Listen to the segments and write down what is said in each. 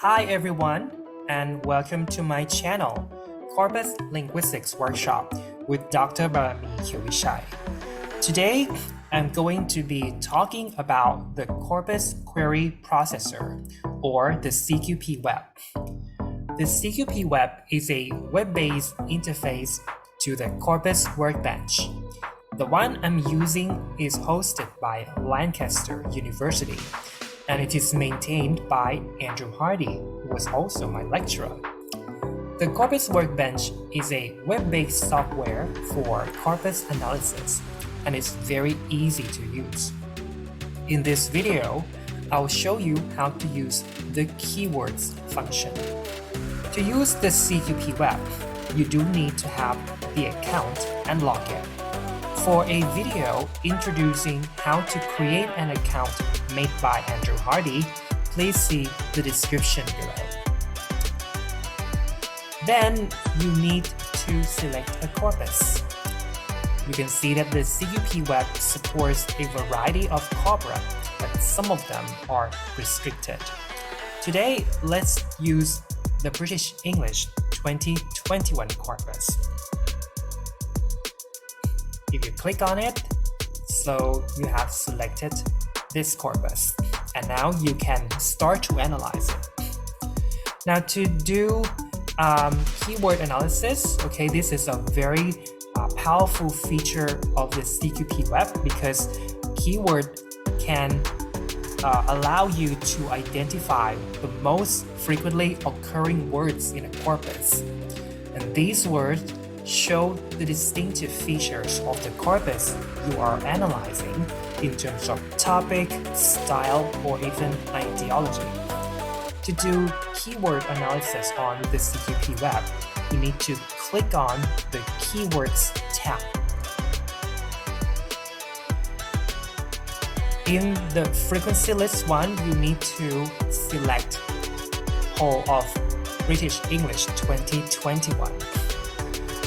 Hi everyone, and welcome to my channel, Corpus Linguistics Workshop with Dr. Barami Kyowishai. Today, I'm going to be talking about the Corpus Query Processor, or the CQP Web. The CQP Web is a web-based interface to the Corpus Workbench. The one I'm using is hosted by Lancaster University, and it is maintained by Andrew Hardy, who was also my lecturer. The Corpus Workbench is a web-based software for corpus analysis, and it's very easy to use. In this video, I'll show you how to use the keywords function. To use the CQP Web, you do need to have the account and login. For a video introducing how to create an account made by Andrew Hardy, please see the description below. Then you need to select a corpus. You can see that the CQP Web supports a variety of corpora, but some of them are restricted. Today, let's use the British English 2021 corpus. If you click on it, so you have selected this corpus, and now you can start to analyze it. Now to do keyword analysis, okay, this is a very powerful feature of the CQP Web because keyword can allow you to identify the most frequently occurring words in a corpus. And these words show the distinctive features of the corpus you are analyzing in terms of topic, style, or even ideology. To do keyword analysis on the CQP Web, you need to click on the Keywords tab. In the frequency list one, you need to select whole of British English 2021.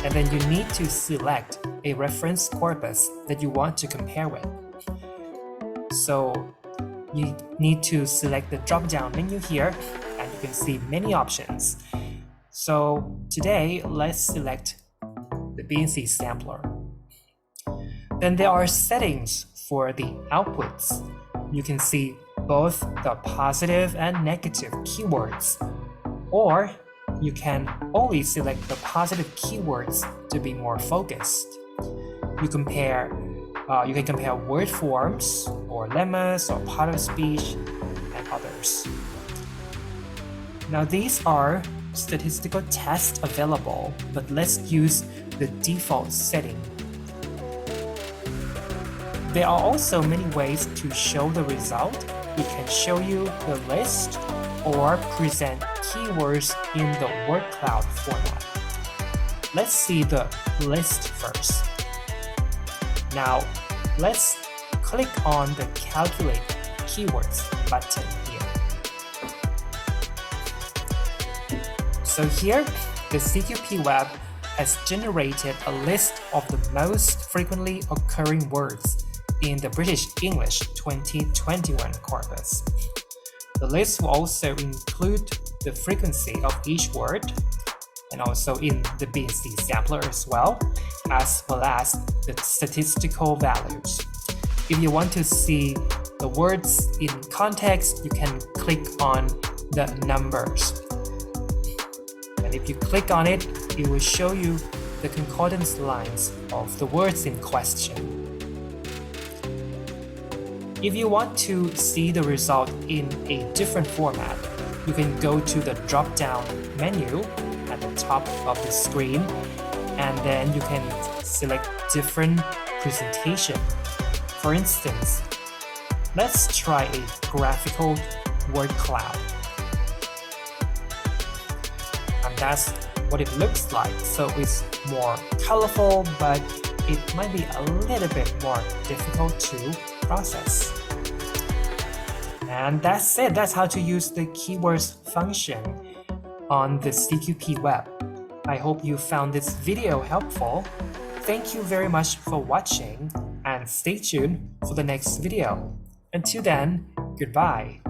And then you need to select a reference corpus that you want to compare with. So you need to select the drop-down menu here, and you can see many options. So today, let's select the BNC sampler. Then there are settings for the outputs. You can see both the positive and negative keywords, or you can only select the positive keywords to be more focused. You can compare word forms or lemmas or part of speech and others. Now these are statistical tests available, but let's use the default setting. There are also many ways to show the result. It can show you the list or present keywords in the word cloud format. Let's see the list first. Now, let's click on the Calculate Keywords button here. So here, the CQP Web has generated a list of the most frequently occurring words in the British English 2021 corpus. The list will also include the frequency of each word, and also in the BNC sampler as well as the statistical values. If you want to see the words in context, you can click on the numbers. And if you click on it, it will show you the concordance lines of the words in question. If you want to see the result in a different format, you can go to the drop-down menu at the top of the screen, and then you can select different presentation. For instance, let's try a graphical word cloud. And that's what it looks like. So it's more colorful, but it might be a little bit more difficult to process. And that's it. That's how to use the keywords function on the CQP Web. I hope you found this video helpful. Thank you very much for watching, and stay tuned for the next video. Until then, goodbye.